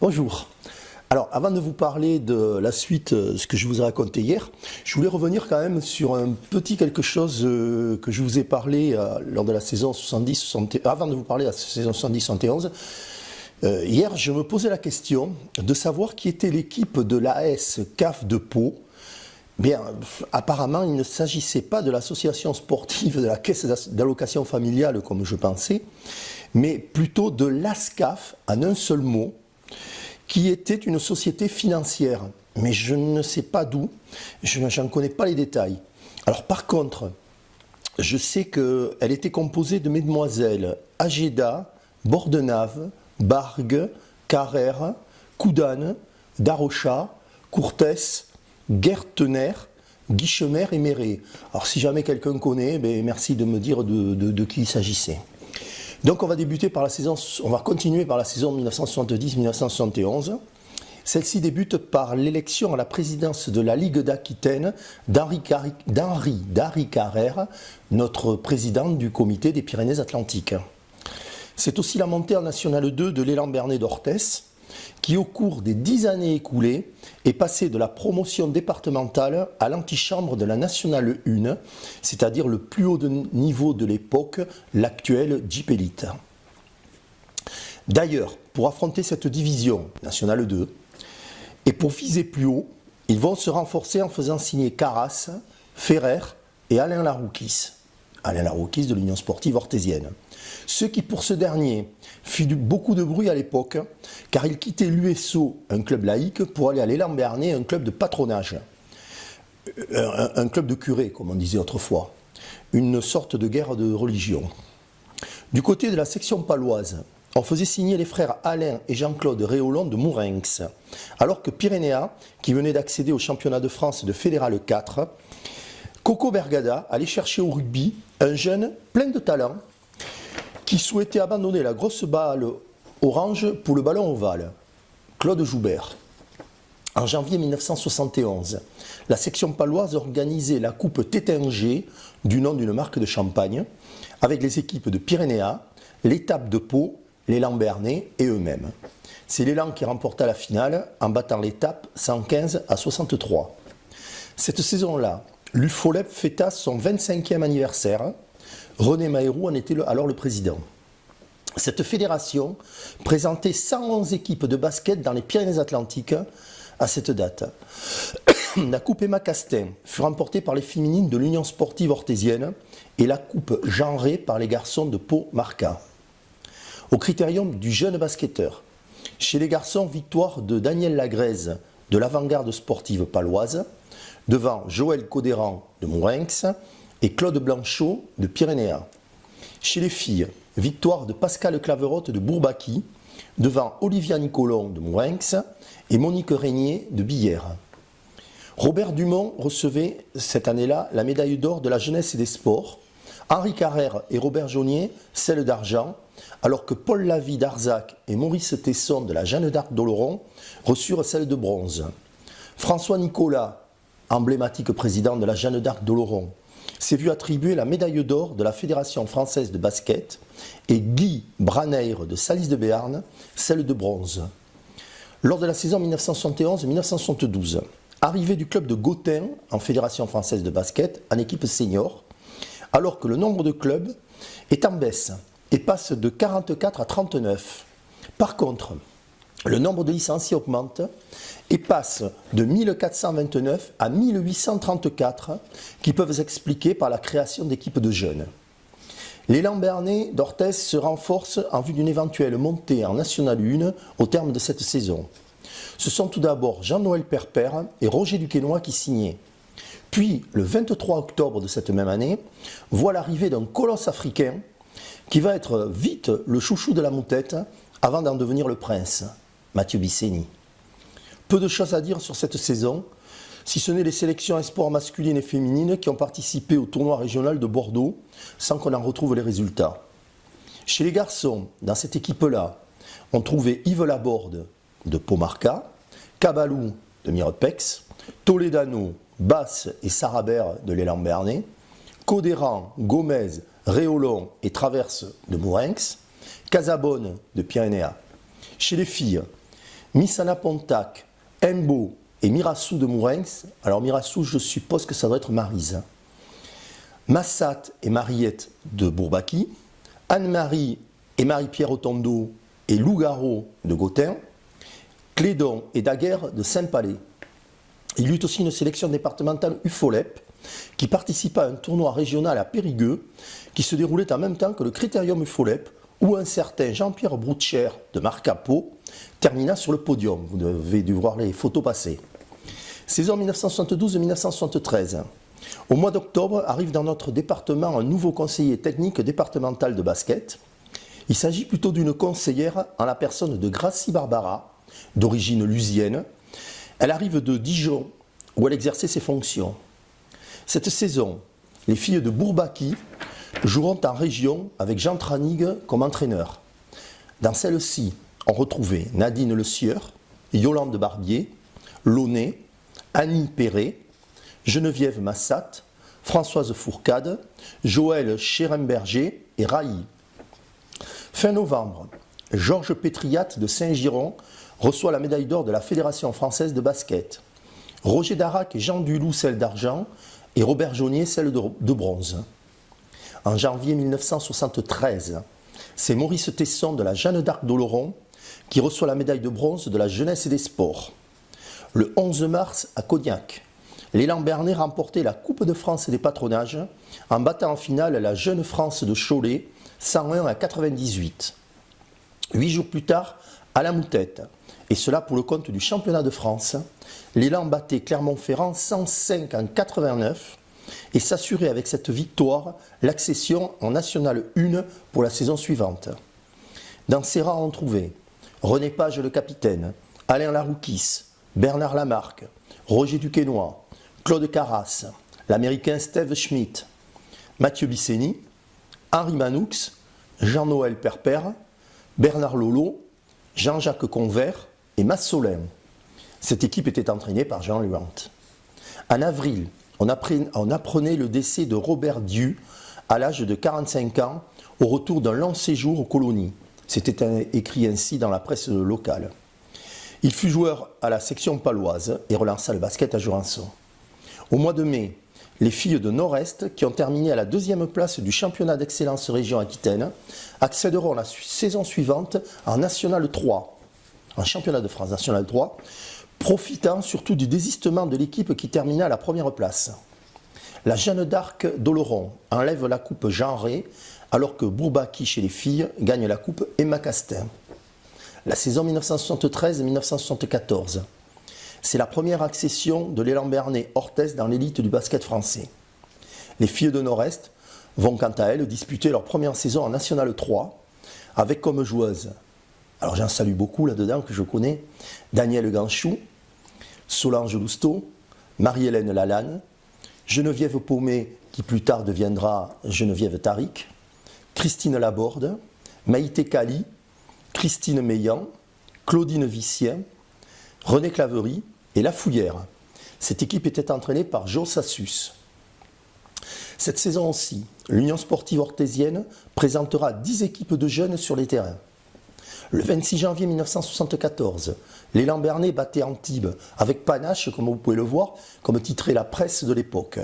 Bonjour. Alors, avant de vous parler de la suite, ce que je vous ai raconté hier, je voulais revenir quand même sur un petit quelque chose que je vous ai parlé lors de la saison 70-71, avant de vous parler de la saison 70-71. Hier, je me posais la question de savoir qui était l'équipe de l'AS CAF de Pau. Bien, apparemment, il ne s'agissait pas de l'association sportive de la caisse d'allocation familiale, comme je pensais, mais plutôt de l'ASCAF, en un seul mot, qui était une société financière. Mais je ne sais pas d'où, je n'en connais pas les détails. Alors par contre, je sais qu'elle était composée de mesdemoiselles Ageda, Bordenave, Bargue, Carrère, Coudane, Darocha, Courtès, Guertener, Guichemer et Méret. Alors si jamais quelqu'un connaît, merci de me dire de qui il s'agissait. Donc on va continuer par la saison 1970-1971. Celle-ci débute par l'élection à la présidence de la Ligue d'Aquitaine d'Henri Carrère, notre président du comité des Pyrénées-Atlantiques. C'est aussi la montée en National 2 de l'élan Bernay d'Orthès, qui au cours des 10 années écoulées est passé de la promotion départementale à l'antichambre de la Nationale 1, c'est-à-dire le plus haut niveau de l'époque, l'actuel Jeep Elite. D'ailleurs, pour affronter cette division Nationale 2, et pour viser plus haut, ils vont se renforcer en faisant signer Carras, Ferrer et Alain Laroukis. Alain Laroukis de l'Union sportive orthésienne. Ce qui pour ce dernier fit beaucoup de bruit à l'époque, car il quittait l'USO, un club laïque, pour aller à l'élan Bernay, un club de patronage. Un club de curés, comme on disait autrefois. Une sorte de guerre de religion. Du côté de la section paloise, on faisait signer les frères Alain et Jean-Claude Réolon de Mourenx, alors que Pyrénéa, qui venait d'accéder au championnat de France de Fédéral 4, Coco Bergada allait chercher au rugby un jeune plein de talent qui souhaitait abandonner la grosse balle orange pour le ballon ovale, Claude Joubert. En janvier 1971, la section paloise organisait la Coupe Tétinger, du nom d'une marque de champagne, avec les équipes de Pyrénéa, l'étape de Pau, l'élan Bernay et eux-mêmes. C'est l'élan qui remporta la finale en battant l'étape 115-63. Cette saison-là, l'UFOLEP fêta son 25e anniversaire. René Mahéroux en était alors le président. Cette fédération présentait 111 équipes de basket dans les Pyrénées-Atlantiques à cette date. La Coupe Emma Castin fut remportée par les féminines de l'Union sportive orthésienne et la Coupe genrée par les garçons de Pau-Marca. Au critérium du jeune basketteur, chez les garçons, victoire de Daniel Lagrèze de l'avant-garde sportive paloise, devant Joël Codéran de Mourenx et Claude Blanchot de Pyrénéa. Chez les filles, victoire de Pascal Claverotte de Bourbaki, devant Olivia Nicolon de Mourenx et Monique Régnier de Billère. Robert Dumont recevait cette année-là la médaille d'or de la jeunesse et des sports, Henri Carrère et Robert Jaunier celle d'argent, alors que Paul Lavie d'Arzac et Maurice Tesson de la Jeanne d'Arc d'Oloron reçurent celle de bronze. François Nicolas, emblématique président de la Jeanne d'Arc d'Oloron, s'est vu attribuer la médaille d'or de la Fédération française de basket et Guy Braneyre de Salis de Béarn, celle de bronze. Lors de la saison 1971-1972, arrivée du club de Gottin en Fédération française de basket en équipe senior, alors que le nombre de clubs est en baisse et passe de 44 à 39. Par contre, le nombre de licenciés augmente et passe de 1429 à 1834, qui peuvent s'expliquer par la création d'équipes de jeunes. L'élan Bernay d'Orthès se renforce en vue d'une éventuelle montée en National 1 au terme de cette saison. Ce sont tout d'abord Jean-Noël Perpère et Roger Duquesnoy qui signaient. Puis, le 23 octobre de cette même année, voit l'arrivée d'un colosse africain qui va être vite le chouchou de la moutette avant d'en devenir le prince, Mathieu Bisseni. Peu de choses à dire sur cette saison, si ce n'est les sélections espoirs masculines et féminines qui ont participé au tournoi régional de Bordeaux, sans qu'on en retrouve les résultats. Chez les garçons, dans cette équipe-là, on trouvait Yves Laborde de Pau-Marca, Cabalou de Mirepex, Toledano, Basse et Sarabert de l'élan Bernay, Codéran, Gomez, Réolon et Traverse de Mourenx, Casabonne de Pyrénéa. Chez les filles, Missana Pontac, Embo et Mirassou de Mourenx. Alors Mirassou, je suppose que ça doit être Maryse. Massat et Mariette de Bourbaki. Anne-Marie et Marie-Pierre Otondo et Lougaro de Gautin. Clédon et Daguerre de Saint-Palais. Il y eut aussi une sélection départementale UFOLEP qui participa à un tournoi régional à Périgueux qui se déroulait en même temps que le Critérium UFOLEP où un certain Jean-Pierre Broutcher de Marcapo termina sur le podium. Vous devez dû voir les photos passer. Saison 1972-1973. Au mois d'octobre arrive dans notre département un nouveau conseiller technique départemental de basket. Il s'agit plutôt d'une conseillère en la personne de Gracie Barbara, d'origine lusienne. Elle arrive de Dijon où elle exerçait ses fonctions. Cette saison, les filles de Bourbaki joueront en région avec Jean Tranig comme entraîneur. Dans celle-ci, on retrouvait Nadine Le Sieur, Yolande Barbier, Launay, Annie Perret, Geneviève Massat, Françoise Fourcade, Joël Chérenberger et Railly. Fin novembre, Georges Pétriat de Saint-Giron reçoit la médaille d'or de la Fédération française de basket. Roger Darac et Jean Dulou celle d'argent et Robert Jaunier celle de bronze. En janvier 1973, c'est Maurice Tesson de la Jeanne d'Arc d'Oloron qui reçoit la médaille de bronze de la jeunesse et des sports. Le 11 mars, à Cognac, l'élan Bernay remportait la Coupe de France des patronages en battant en finale la Jeune France de Cholet 101 à 98. 8 jours plus tard, à la Moutette, et cela pour le compte du championnat de France, l'élan battait Clermont-Ferrand 105 en 89 et s'assurait avec cette victoire l'accession en National 1 pour la saison suivante. Dans ses rangs, on trouvait René Page le capitaine, Alain Laroukis, Bernard Lamarque, Roger Duquesnoy, Claude Carras, l'américain Steve Schmidt, Mathieu Bisseni, Henri Manoux, Jean-Noël Perper, Bernard Lolo, Jean-Jacques Convert et Massolin. Cette équipe était entraînée par Jean Luant. En avril, on apprenait le décès de Robert Dieu à l'âge de 45 ans au retour d'un long séjour aux colonies. C'était écrit ainsi dans la presse locale. Il fut joueur à la section paloise et relança le basket à Jurançon. Au mois de mai, les filles de Nord-Est, qui ont terminé à la 2e place du championnat d'excellence région Aquitaine, accéderont la saison suivante en National 3, en championnat de France National 3, profitant surtout du désistement de l'équipe qui termina à la 1re place. La Jeanne d'Arc d'Oloron enlève la coupe Jean Rey, alors que Bourbaki chez les filles gagne la coupe Emma Castin. La saison 1973-1974. C'est la première accession de l'élan Bernay Orthez dans l'élite du basket français. Les filles de Nord-Est vont quant à elles disputer leur première saison en National 3 avec comme joueuses, alors j'en salue beaucoup là-dedans que je connais, Danielle Ganchou, Solange Lousteau, Marie-Hélène Lalanne, Geneviève Paumet qui plus tard deviendra Geneviève Tariq, Christine Laborde, Maïté Kali, Christine Meillan, Claudine Vicien, René Claverie et La Fouillère. Cette équipe était entraînée par Joe Sassus. Cette saison aussi, l'Union sportive orthésienne présentera 10 équipes de jeunes sur les terrains. Le 26 janvier 1974, l'élan Bernay battait Antibes avec panache, comme vous pouvez le voir, comme titrait la presse de l'époque.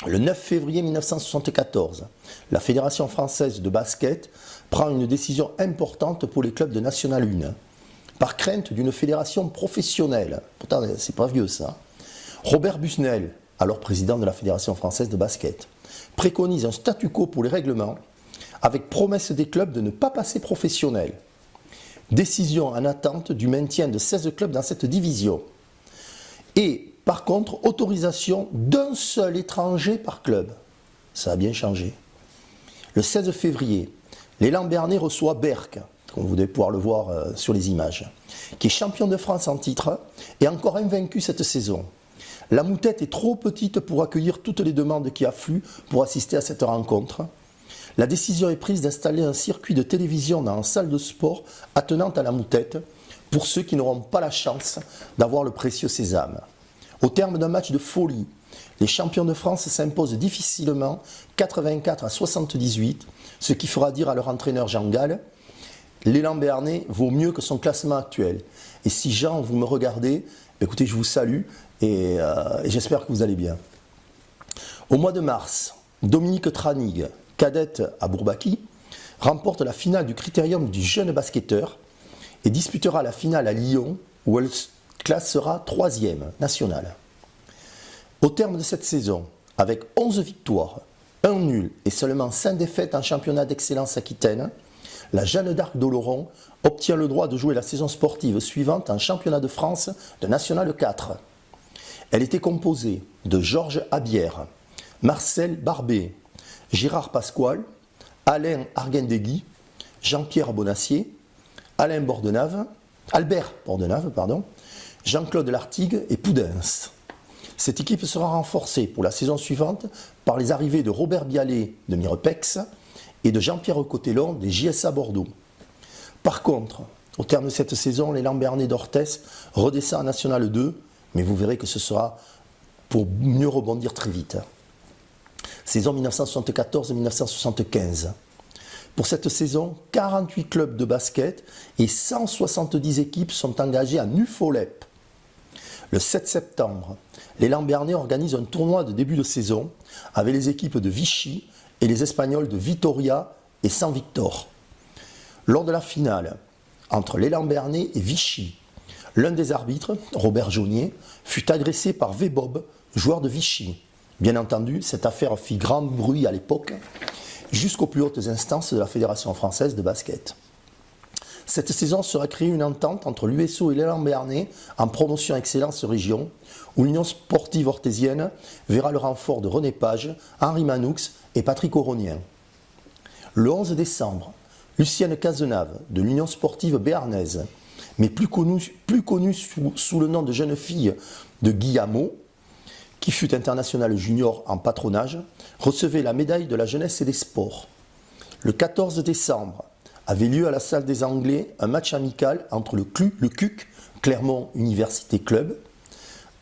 Le 9 février 1974, la Fédération française de basket prend une décision importante pour les clubs de National 1. Par crainte d'une fédération professionnelle, pourtant c'est pas vieux ça, Robert Busnel, alors président de la Fédération française de basket, préconise un statu quo pour les règlements, avec promesse des clubs de ne pas passer professionnel. Décision en attente du maintien de 16 clubs dans cette division. Et par contre, autorisation d'un seul étranger par club. Ça a bien changé. Le 16 février, l'élan Bernay reçoit Berck, comme vous devez pouvoir le voir sur les images, qui est champion de France en titre et encore invaincu cette saison. La moutette est trop petite pour accueillir toutes les demandes qui affluent pour assister à cette rencontre. La décision est prise d'installer un circuit de télévision dans la salle de sport attenante à la moutette pour ceux qui n'auront pas la chance d'avoir le précieux sésame. Au terme d'un match de folie, les champions de France s'imposent difficilement 84 à 78, ce qui fera dire à leur entraîneur Jean Gall l'élan béarnais vaut mieux que son classement actuel. Et si Jean, vous me regardez, écoutez, je vous salue et j'espère que vous allez bien. Au mois de mars, Dominique Tranig, cadette à Bourbaki, remporte la finale du critérium du jeune basketteur et disputera la finale à Lyon où elle classera 3e nationale. Au terme de cette saison, avec 11 victoires, 1 nul et seulement 5 défaites en championnat d'excellence aquitaine, la Jeanne d'Arc d'Oloron obtient le droit de jouer la saison sportive suivante en championnat de France de National 4. Elle était composée de Georges Abière, Marcel Barbet, Gérard Pasquale, Alain Arguindegui, Jean-Pierre Bonacier, Albert Bordenave, Jean-Claude Lartigue et Poudens. Cette équipe sera renforcée pour la saison suivante par les arrivées de Robert Bialet de Mirepex et de Jean-Pierre Cotellon des JSA Bordeaux. Par contre, au terme de cette saison, l'élan béarnais d'Orthès redescend en National 2, mais vous verrez que ce sera pour mieux rebondir très vite. Saison 1974-1975. Pour cette saison, 48 clubs de basket et 170 équipes sont engagées à Nufolep. Le 7 septembre, l'élan béarnais organise un tournoi de début de saison avec les équipes de Vichy et les Espagnols de Vitoria et San Victor. Lors de la finale entre l'élan béarnais et Vichy, l'un des arbitres, Robert Jaunier, fut agressé par V-Bob, joueur de Vichy. Bien entendu, cette affaire fit grand bruit à l'époque, jusqu'aux plus hautes instances de la Fédération française de basket. Cette saison sera créée une entente entre l'USO et l'élan béarnais en promotion excellence région, où l'Union sportive orthésienne verra le renfort de René Page, Henri Manoux et Patrick Auronien. Le 11 décembre, Lucienne Cazenave de l'Union sportive béarnaise, mais plus connue sous le nom de jeune fille de Guillamot, qui fut internationale junior en patronage, recevait la médaille de la jeunesse et des sports. Le 14 décembre avait lieu à la salle des Anglais un match amical entre le CUC, Clermont Université Club,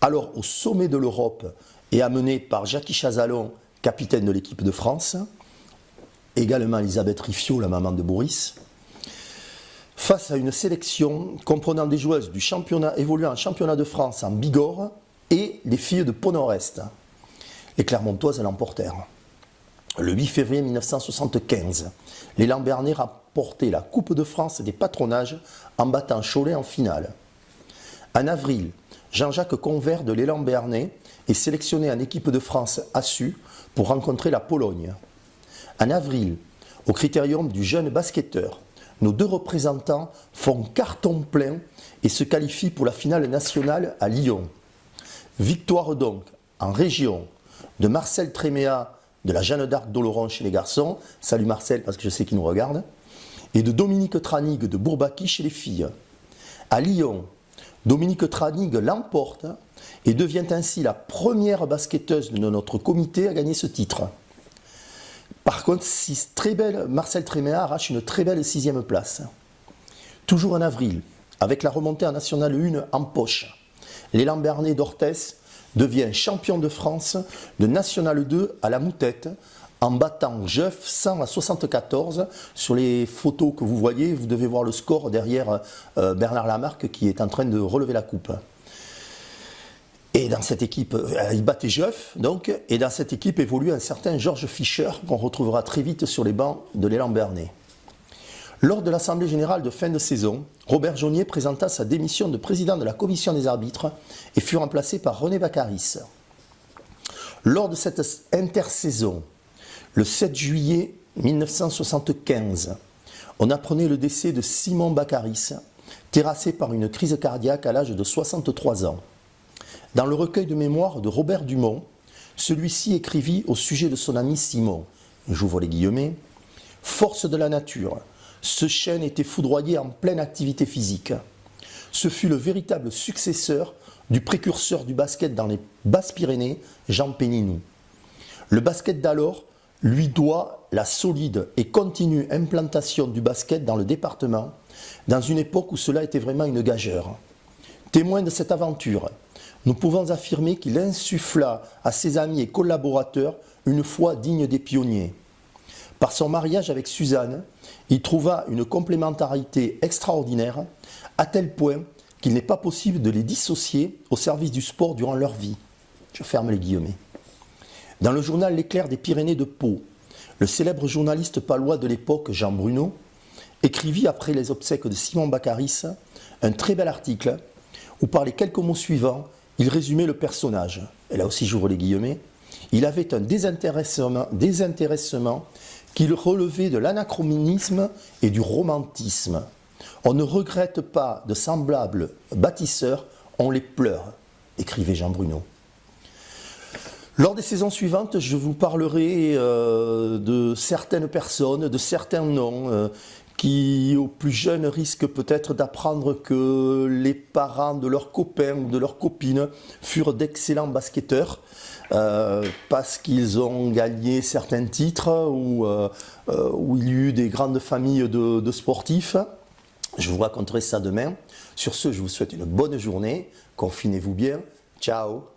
alors au sommet de l'Europe et amené par Jackie Chazalon, capitaine de l'équipe de France, également Elisabeth Riffiot, la maman de Boris, face à une sélection comprenant des joueuses du championnat évoluant en championnat de France en Bigorre et les filles de Pont-Nord-Est. Les Clermontoises l'emportèrent. Le 8 février 1975, l'élan béarnais remportait la Coupe de France des patronages en battant Cholet en finale. En avril, Jean-Jacques Convert de l'élan béarnais est sélectionné en équipe de France ASSU pour rencontrer la Pologne. En avril, au critérium du jeune basketteur, nos 2 représentants font carton plein et se qualifient pour la finale nationale à Lyon. Victoire donc en région de Marcel Tréméa de la Jeanne d'Arc d'Oloron chez les garçons, salut Marcel parce que je sais qu'il nous regarde, et de Dominique Tranig de Bourbaki chez les filles. À Lyon, Dominique Tranig l'emporte et devient ainsi la première basketteuse de notre comité à gagner ce titre. Par contre, Marcel Tréméa arrache une très belle 6e place. Toujours en avril, avec la remontée en National 1 en poche, l'élan béarnais d'Orthès devient champion de France de National 2 à la Moutette en battant Jeuf 100-74. Sur les photos que vous voyez, vous devez voir le score derrière Bernard Lamarque qui est en train de relever la coupe. Et dans cette équipe, il battait Jeuf, donc, et dans cette équipe évolue un certain Georges Fischer qu'on retrouvera très vite sur les bancs de l'élan béarnais. Lors de l'Assemblée générale de fin de saison, Robert Jaunier présenta sa démission de président de la commission des arbitres et fut remplacé par René Baccaris. Lors de cette intersaison, le 7 juillet 1975, on apprenait le décès de Simon Baccaris, terrassé par une crise cardiaque à l'âge de 63 ans. Dans le recueil de mémoires de Robert Dumont, celui-ci écrivit au sujet de son ami Simon, j'ouvre les guillemets, « Force de la nature, ce chêne était foudroyé en pleine activité physique. Ce fut le véritable successeur du précurseur du basket dans les Basses-Pyrénées, Jean Péninou. Le basket d'alors lui doit la solide et continue implantation du basket dans le département, dans une époque où cela était vraiment une gageure. Témoin de cette aventure, nous pouvons affirmer qu'il insuffla à ses amis et collaborateurs une foi digne des pionniers. Par son mariage avec Suzanne, il trouva une complémentarité extraordinaire, à tel point qu'il n'est pas possible de les dissocier au service du sport durant leur vie. Je ferme les guillemets. Dans le journal L'Éclair des Pyrénées de Pau, le célèbre journaliste palois de l'époque, Jean Bruno, écrivit après les obsèques de Simon Baccaris un très bel article où par les quelques mots suivants, il résumait le personnage. Et là aussi j'ouvre les guillemets. Il avait un désintéressement qu'il relevait de l'anachronisme et du romantisme. On ne regrette pas de semblables bâtisseurs, on les pleure, écrivait Jean Bruno. Lors des saisons suivantes, je vous parlerai de certaines personnes, de certains noms qui, aux plus jeunes, risquent peut-être d'apprendre que les parents de leurs copains ou de leurs copines furent d'excellents basketteurs parce qu'ils ont gagné certains titres ou il y a eu des grandes familles de sportifs. Je vous raconterai ça demain. Sur ce, je vous souhaite une bonne journée. Confinez-vous bien. Ciao.